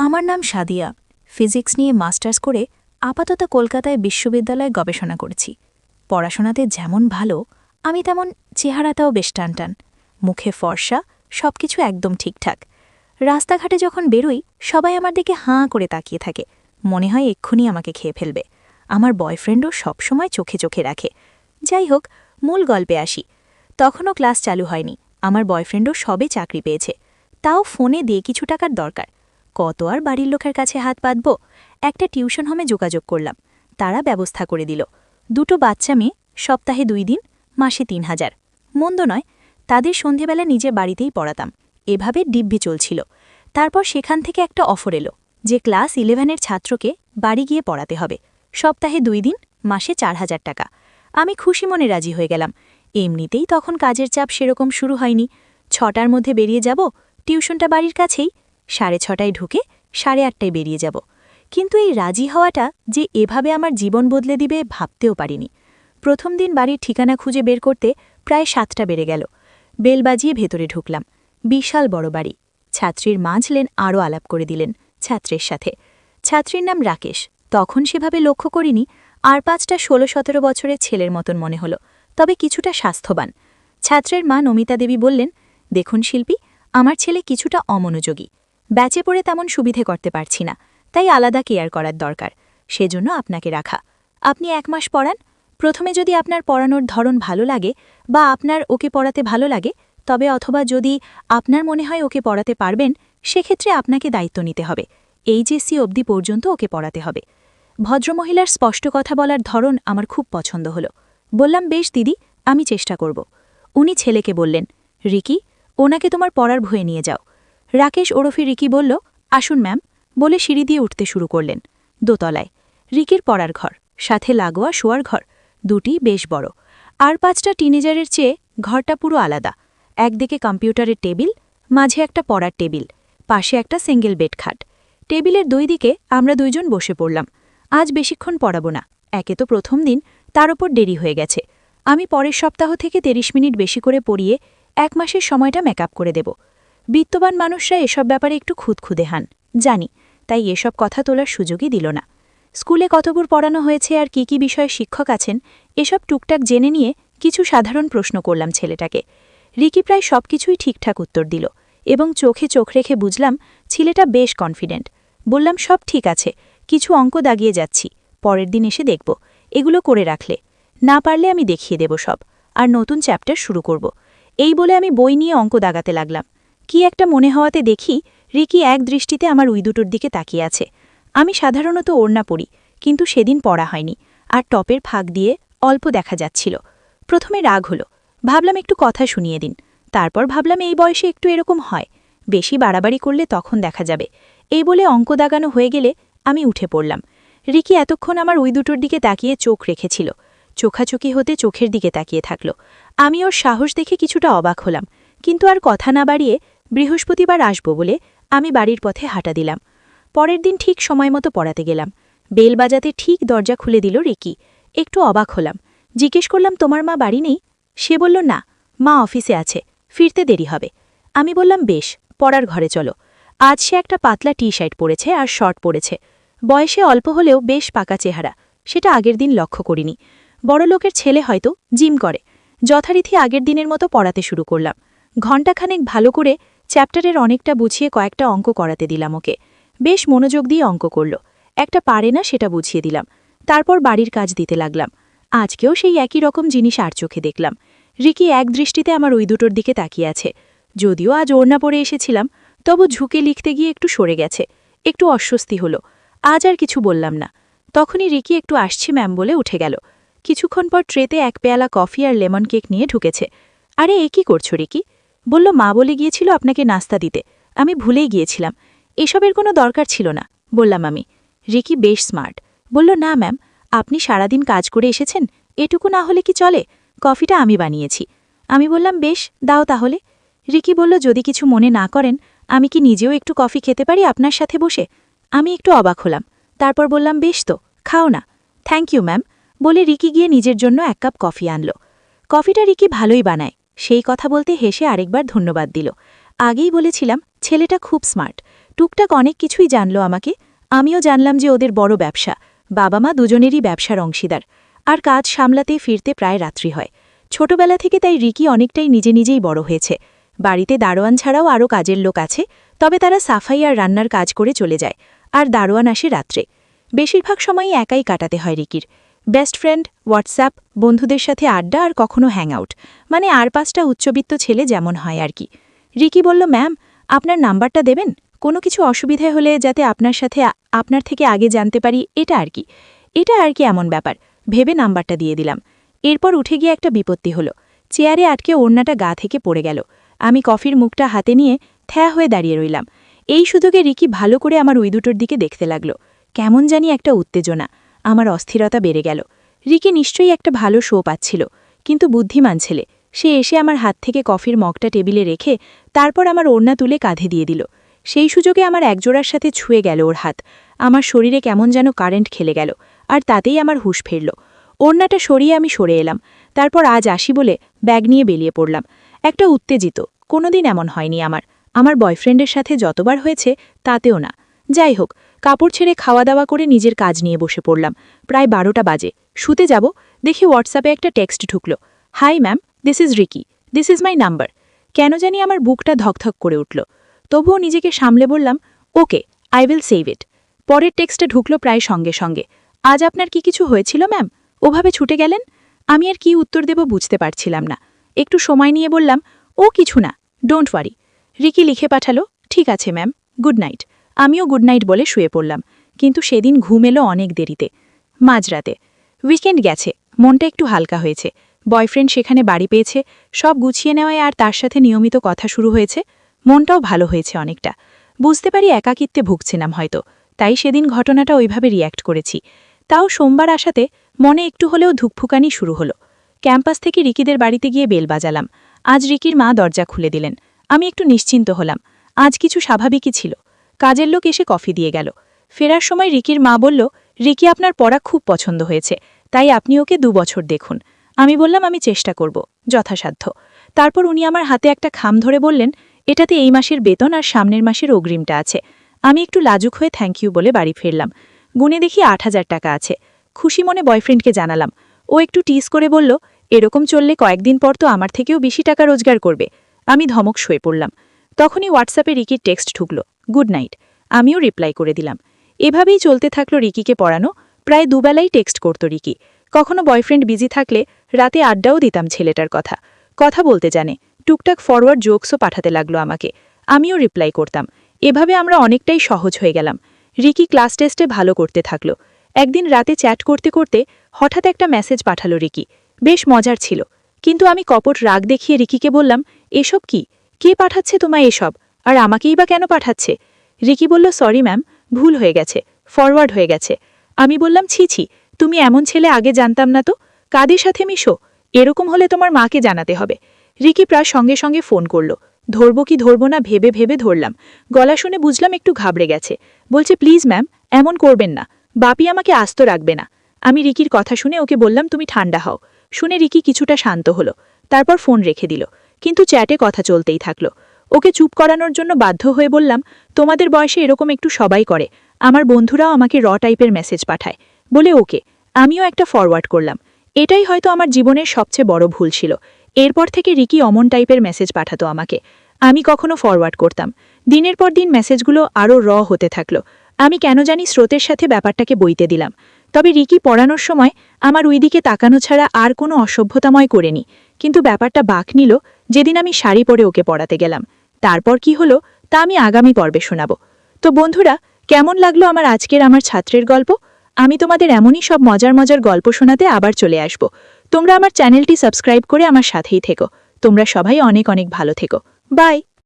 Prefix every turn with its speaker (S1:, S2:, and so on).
S1: আমার নাম সাদিয়া। ফিজিক্স নিয়ে মাস্টার্স করে আপাতত কলকাতায় বিশ্ববিদ্যালয়ে গবেষণা করছি। পড়াশোনাতে যেমন ভালো, আমি তেমন চেহারাটাও বেশ টানটান, মুখে ফর্সা, সবকিছু একদম ঠিকঠাক। রাস্তাঘাটে যখন বেরোই সবাই আমার দিকে হাঁ করে তাকিয়ে থাকে, মনে হয় এক্ষুনি আমাকে খেয়ে ফেলবে। আমার বয়ফ্রেন্ডও সবসময় চোখে চোখে রাখে। যাই হোক, মূল গল্পে আসি। তখনও ক্লাস চালু হয়নি, আমার বয়ফ্রেন্ডও সবে চাকরি পেয়েছে, তাও ফোনে দিয়ে কিছু টাকার দরকার। কত আর বাড়ির লোকের কাছে হাত পাতব। একটা টিউশন হোমে যোগাযোগ করলাম, তারা ব্যবস্থা করে দিল। 2টো বাচ্চা মেয়ে, সপ্তাহে 2 দিন, মাসে 3000। মন্দ নয়, তাদের সন্ধেবেলা নিজের বাড়িতেই পড়াতাম। এভাবে দিব্যি চলছিল। তারপর সেখান থেকে একটা অফার এলো যে ক্লাস 11-এর ছাত্রকে বাড়ি গিয়ে পড়াতে হবে, সপ্তাহে 2 দিন, মাসে 4000 টাকা। আমি খুশি মনে রাজি হয়ে গেলাম। এমনিতেই তখন কাজের চাপ সেরকম শুরু হয়নি। 6টার মধ্যে বেরিয়ে যাব, টিউশনটা বাড়ির কাছেই। 6:30টায় ঢুকে 8:30টায় বেরিয়ে যাব। কিন্তু এই রাজি হওয়াটা যে এভাবে আমার জীবন বদলে দিবে ভাবতেও পারিনি। প্রথম দিন বাড়ির ঠিকানা খুঁজে বের করতে প্রায় 7টা বেড়ে গেল। বেল বাজিয়ে ভেতরে ঢুকলাম। বিশাল বড় বাড়ি। ছাত্রীর মাঝলেন আরও আলাপ করে দিলেন ছাত্রের সাথে। ছাত্রীর নাম রাকেশ। তখন সেভাবে লক্ষ্য করিনি। আর 5টা 16-17 বছরের ছেলের মতন মনে হলো, তবে কিছুটা স্বাস্থ্যবান। ছাত্রের মা নমিতা দেবী বললেন, দেখুন শিল্পী, আমার ছেলে কিছুটা অমনোযোগী। ব্যাচে পড়ে তেমন সুবিধে করতে পারছি না, তাই আলাদা কেয়ার করার দরকার। সেজন্য আপনাকে রাখা। আপনি 1 মাস পড়ান। প্রথমে যদি আপনার পড়ানোর ধরন ভালো লাগে বা আপনার ওকে পড়াতে ভালো লাগে, তবে অথবা যদি আপনার মনে হয় ওকে পড়াতে পারবেন, সেক্ষেত্রে আপনাকে দায়িত্ব নিতে হবে। এইচএসসি অবধি পর্যন্ত ওকে পড়াতে হবে। ভদ্রমহিলার স্পষ্ট কথা বলার ধরন আমার খুব পছন্দ হলো। বললাম, বেশ দিদি, আমি চেষ্টা করব। উনি ছেলেকে বললেন, রিকি, ওনাকে তোমার পড়ার ভয়ে নিয়ে যাও। রাকেশ ওরফে রিকি বলল, আসুন ম্যাম, বলে সিঁড়ি দিয়ে উঠতে শুরু করলেন। দোতলায় রিকির পড়ার ঘর, সাথে লাগোয়া শোয়ার ঘর, দুটি বেশ বড়। আর 5টা টিনেজারের চেয়ে ঘরটা পুরো আলাদা। একদিকে কম্পিউটারের টেবিল, মাঝে একটা পড়ার টেবিল, পাশে একটা সিঙ্গেল বেড খাট। টেবিলের 2 দিকে আমরা 2 জন বসে পড়লাম। আজ বেশিক্ষণ পড়াবো না, একে তো প্রথম দিন, তার ওপর দেরি হয়ে গেছে। আমি পরের সপ্তাহ থেকে 30 মিনিট বেশি করে পড়িয়ে 1 মাসের সময়টা মেকআপ করে দেব। বিত্তবান মানুষরা এসব ব্যাপারে একটু খুঁতখুঁদে হান, জানি, তাই এসব কথা তোলার সুযোগই দিল না। স্কুলে কতদূর পড়ানো হয়েছে আর কি কি বিষয়ে শিক্ষক আছেন, এসব টুকটাক জেনে নিয়ে কিছু সাধারণ প্রশ্ন করলাম ছেলেটাকে। রিকি প্রায় সবকিছুই ঠিকঠাক উত্তর দিল এবং চোখে চোখ রেখে বুঝলাম ছেলেটা বেশ কনফিডেন্ট। বললাম, সব ঠিক আছে, কিছু অঙ্ক দাগিয়ে যাচ্ছি, পরের দিন এসে দেখব। এগুলো করে রাখলে, না পারলে আমি দেখিয়ে দেব সব, আর নতুন চ্যাপ্টার শুরু করব। এই বলে আমি বই নিয়ে অঙ্ক দাগাতে লাগলাম। কি একটা মনে হওয়াতে দেখি রিকি এক দৃষ্টিতে আমার উই দুটোর দিকে তাকিয়ে আছে। আমি সাধারণত ওড়না পরি, কিন্তু সেদিন পরা হয়নি, আর টপের ফাঁক দিয়ে অল্প দেখা যাচ্ছিল। প্রথমে রাগ হলো, ভাবলাম একটু কথা শুনিয়ে দিন। তারপর ভাবলাম এই বয়সে একটু এরকম হয়, বেশি বাড়াবাড়ি করলে তখন দেখা যাবে। এই বলে অঙ্ক দাগানো হয়ে গেলে আমি উঠে পড়লাম। রিকি এতক্ষণ আমার উই দুটোর দিকে তাকিয়ে চোখ রেখেছিল। চোখাচোখি হতে চোখের দিকে তাকিয়ে থাকল। আমি ওর সাহস দেখে কিছুটা অবাক হলাম, কিন্তু আর কথা না বাড়িয়ে বৃহস্পতিবার আসব বলে আমি বাড়ির পথে হাঁটা দিলাম। পরের দিন ঠিক সময় মতো পড়াতে গেলাম। বেল বাজাতে ঠিক দরজা খুলে দিল রিকি। একটু অবাক হলাম। জিজ্ঞেস করলাম, তোমার মা বাড়ি নেই? সে বলল, না, মা অফিসে আছে, ফিরতে দেরি হবে। আমি বললাম, বেশ, পড়ার ঘরে চলো। আজ সে একটা পাতলা টি-শার্ট পরেছে আর শর্ট পরেছে। বয়সে অল্প হলেও বেশ পাকা চেহারা, সেটা আগের দিন লক্ষ্য করিনি। বড়লোকের ছেলে হয়তো, জিম করে। যথারীতি আগের দিনের মতো পড়াতে শুরু করলাম। ঘণ্টাখানেক ভালো করে চ্যাপ্টারের অনেকটা বুঝিয়ে কয়েকটা অঙ্ক করাতে দিলাম ওকে। বেশ মনোযোগ দিয়ে অঙ্ক করল। একটা পারে না সেটা বুঝিয়ে দিলাম। তারপর বাড়ির কাজ দিতে লাগলাম। আজকেও সেই একই রকম জিনিস আর চোখে দেখলাম। রিকি এক দৃষ্টিতে আমার উই দুটোর দিকে তাকিয়ে আছে। যদিও আজ ওড়না পরে এসেছিলাম, তবু ঝুঁকে লিখতে গিয়ে একটু সরে গেছে। একটু অস্বস্তি হলো। আজ আর কিছু বললাম না। তখনই রিকি একটু আসছি ম্যাম বলে উঠে গেল। কিছুক্ষণ পর ট্রেতে 1 পেয়ালা কফি আর লেমন কেক নিয়ে ঢুকেছে। আরে, এ কি করছো রিকি? বলল, মা বলে গিয়েছিল আপনাকে নাস্তা দিতে, আমি ভুলেই গিয়েছিলাম। এসবের কোনো দরকার ছিল না, বললাম আমি। রিকি বেশ স্মার্ট, বলল, না ম্যাম, আপনি সারাদিন কাজ করে এসেছেন, এটুকু না হলে কি চলে? কফিটা আমি বানিয়েছি। আমি বললাম, বেশ, দাও তাহলে। রিকি বলল, যদি কিছু মনে না করেন, আমি কি নিজেও একটু কফি খেতে পারি আপনার সাথে বসে? আমি একটু অবাক হলাম। তারপর বললাম, বেশ তো, খাও না। থ্যাংক ইউ ম্যাম, বলে রিকি গিয়ে নিজের জন্য 1 কাপ কফি আনল। কফিটা রিকি ভালোই বানায়, সেই কথা বলতে হেসে আরেকবার ধন্যবাদ দিল। আগেই বলেছিলাম ছেলেটা খুব স্মার্ট, টুকটাক অনেক কিছুই জানলো আমাকে। আমিও জানলাম যে ওদের বড় ব্যবসা, বাবা মা দুজনেরই ব্যবসার অংশীদার, আর কাজ সামলাতে ফিরতে প্রায় রাত্রি হয়। ছোটবেলা থেকে তাই রিকি অনেকটাই নিজে নিজেই বড় হয়েছে। বাড়িতে দারোয়ান ছাড়াও আরও কাজের লোক আছে, তবে তারা সাফাই আর রান্নার কাজ করে চলে যায়, আর দারোয়ান আসে রাত্রে। বেশিরভাগ সময়ই একাই কাটাতে হয় রিকির। বেস্ট ফ্রেন্ড, হোয়াটসঅ্যাপ, বন্ধুদের সাথে আড্ডা আর কখনো হ্যাংআউট, মানে আর 5টা উচ্চবিত্ত ছেলে যেমন হয় আর কি। রিকি বলল, ম্যাম, আপনার নাম্বারটা দেবেন? কোনো কিছু অসুবিধা হলে যাতে আপনার থেকে আগে জানতে পারি, এটা আর কি এমন ব্যাপার ভেবে নাম্বারটা দিয়ে দিলাম। এরপর উঠে গিয়ে একটা বিপত্তি হলো। চেয়ারে আটকে ওড়নাটা গা থেকে পড়ে গেল। আমি কফির মুখটা হাতে নিয়ে থ্যা হয়ে দাঁড়িয়ে রইলাম। এই সুযোগে রিকি ভালো করে আমার ওই দুটোর দিকে দেখতে লাগল। কেমন জানি একটা উত্তেজনা, আমার অস্থিরতা বেড়ে গেল। রিকি নিশ্চয়ই একটা ভালো শো পাচ্ছিল, কিন্তু বুদ্ধিমান ছেলে। সে এসে আমার হাত থেকে কফির মগটা টেবিলে রেখে তারপর আমার ওড়না তুলে কাঁধে দিয়ে দিল। সেই সুযোগে আমার একজোড়ার সাথে ছুঁয়ে গেল ওর হাত। আমার শরীরে কেমন যেন কারেন্ট খেলে গেল, আর তাতেই আমার হুঁশ ফিরল। ওড়নাটা সরিয়ে আমি সরে এলাম। তারপর আজ আসি বলে ব্যাগ নিয়ে বেরিয়ে পড়লাম। একটা উত্তেজিত, কোনোদিন এমন হয়নি আমার বয়ফ্রেন্ডের সাথে যতবার হয়েছে তাতেও না। যাই হোক, কাপড় ছেড়ে খাওয়া দাওয়া করে নিজের কাজ নিয়ে বসে পড়লাম। প্রায় 12টা বাজে। শুতে যাব, দেখি হোয়াটসঅ্যাপে একটা টেক্সট ঢুকল। Hi ma'am, this is Ricky, this is my number. কেন জানি আমার বুকটা ধকধক করে উঠল। তবুও নিজেকে সামলে বললাম, ওকে, আই উইল সেভ ইট। পরের টেক্সটটা ঢুকল প্রায় সঙ্গে সঙ্গে। আজ আপনার কি কিছু হয়েছিল ম্যাম? ওভাবে ছুটে গেলেন? আমি আর কি উত্তর দেব বুঝতে পারছিলাম না। একটু সময় নিয়ে বললাম, ও কিছু না, ডোন্ট ওয়ারি। রিকি লিখে পাঠালো, ঠিক আছে ম্যাম, গুড নাইট। আমিও গুড নাইট বলে শুয়ে পড়লাম। কিন্তু সেদিন ঘুম এলো অনেক দেরিতে, মাঝরাতে। উইকেন্ড গেছে, মনটা একটু হালকা হয়েছে। বয়ফ্রেন্ড সেখানে বাড়ি পেয়েছে, সব গুছিয়ে নেওয়ায় আর তার সাথে নিয়মিত কথা শুরু হয়েছে। মনটাও ভালো হয়েছে অনেকটা। বুঝতে পারি একাকিত্বে ভুগছিলাম হয়তো, তাই সেদিন ঘটনাটা ওইভাবে রিয়্যাক্ট করেছি। তাও সোমবার আসাতে মনে একটু হলেও ধুকফুকানি শুরু হলো। ক্যাম্পাস থেকে রিকিদের বাড়িতে গিয়ে বেল বাজালাম। আজ রিকির মা দরজা খুলে দিলেন। আমি একটু নিশ্চিন্ত হলাম। আজ কিছু স্বাভাবিকই ছিল। কাজের লোক এসে কফি দিয়ে গেল। ফেরার সময় রিকির মা বলল, রিকি আপনার পড়া খুব পছন্দ হয়েছে, তাই আপনি ওকে 2 বছর দেখুন। আমি বললাম, আমি চেষ্টা করব যথাসাধ্য। তারপর উনি আমার হাতে একটা খাম ধরে বললেন, এটাতে এই মাসের বেতন আর সামনের মাসের অগ্রিমটা আছে। আমি একটু লাজুক হয়ে থ্যাংক ইউ বলে বাড়ি ফিরলাম। গুনে দেখি 8,000 টাকা আছে। খুশি মনে বয়ফ্রেন্ডকে জানালাম। ও একটু টিজ করে বলল, এরকম চললে কয়েকদিন পর তো আমার থেকেও বেশি টাকা রোজগার করবে। আমি ধমক শুয়ে পড়লাম। তখনই হোয়াটসঅ্যাপে রিকির টেক্সট ঢুকল, গুড নাইট। আমিও রিপ্লাই করে দিলাম। এভাবেই চলতে থাকলো রিকিকে পড়ানো। প্রায় দুবেলাই টেক্সট করত রিকি। কখনো বয়ফ্রেন্ড বিজি থাকলে রাতে আড্ডাও দিতাম ছেলেটার কথা বলতে জানে। টুকটাক ফরওয়ার্ড জোকসও পাঠাতে লাগলো আমাকে। আমিও রিপ্লাই করতাম। এভাবে আমরা অনেকটাই সহজ হয়ে গেলাম। রিকি ক্লাস টেস্টে ভালো করতে থাকলো। একদিন রাতে চ্যাট করতে করতে হঠাৎ একটা মেসেজ পাঠালো রিকি। বেশ মজার ছিল, কিন্তু আমি কপট রাগ দেখিয়ে রিকিকে বললাম, এসব কি? কে পাঠাচ্ছে তোমায় এসব? আর আমাকেই বা কেন পাঠাচ্ছে? রিকি বলল, সরি ম্যাম, ভুল হয়ে গেছে, ফরওয়ার্ড হয়ে গেছে। আমি বললাম, ছি ছি, তুমি এমন ছেলে আগে জানতাম না তো। কাদের সাথে মিশো? এরকম হলে তোমার মাকে জানাতে হবে। রিকি প্রায় সঙ্গে সঙ্গে ফোন করল। ধরব কি ধরব না ভেবে ভেবে ধরলাম। গলা শুনে বুঝলাম একটু ঘাবড়ে গেছে। বলছে, প্লিজ ম্যাম, এমন করবেন না, বাপি আমাকে আস্ত রাখবে না। আমি রিকির কথা শুনে ওকে বললাম, তুমি ঠান্ডা হও। শুনে রিকি কিছুটা শান্ত হলো। তারপর ফোন রেখে দিল, কিন্তু চ্যাটে কথা চলতেই থাকলো। ওকে চুপ করানোর জন্য বাধ্য হয়ে বললাম, তোমাদের বয়সে এরকম একটু সবাই করে, আমার বন্ধুরাও আমাকে টাইপের মেসেজ পাঠায় বলে ওকে। আমিও একটা ফরওয়ার্ড করলাম। এটাই হয়তো আমার জীবনের সবচেয়ে বড় ভুল ছিল। এরপর থেকে রিকি অমন টাইপের মেসেজ পাঠাতো আমাকে। আমি কখনো ফরওয়ার্ড করতাম। দিনের পর দিন মেসেজগুলো আরও হতে থাকলো। আমি কেন জানি স্রোতের সাথে ব্যাপারটাকে বইতে দিলাম। তবে রিকি পড়ানোর সময় আমার ওই দিকে তাকানো ছাড়া আর কোনো অসভ্যতাময় করেনি। কিন্তু ব্যাপারটা বাঁক নিল যেদিন আমি শাড়ি পরে ওকে পড়াতে গেলাম। তারপর কি হলো তা আমি আগামী পর্বে শোনাব। তো বন্ধুরা, কেমন লাগলো আমার ছাত্রের গল্প? আমি তোমাদের এমনই সব মজার মজার গল্প শোনাতে আবার চলে আসব। তোমরা আমার চ্যানেলটি সাবস্ক্রাইব করে আমার সাথেই থেকো। তোমরা সবাই অনেক অনেক ভালো থেকো। বাই।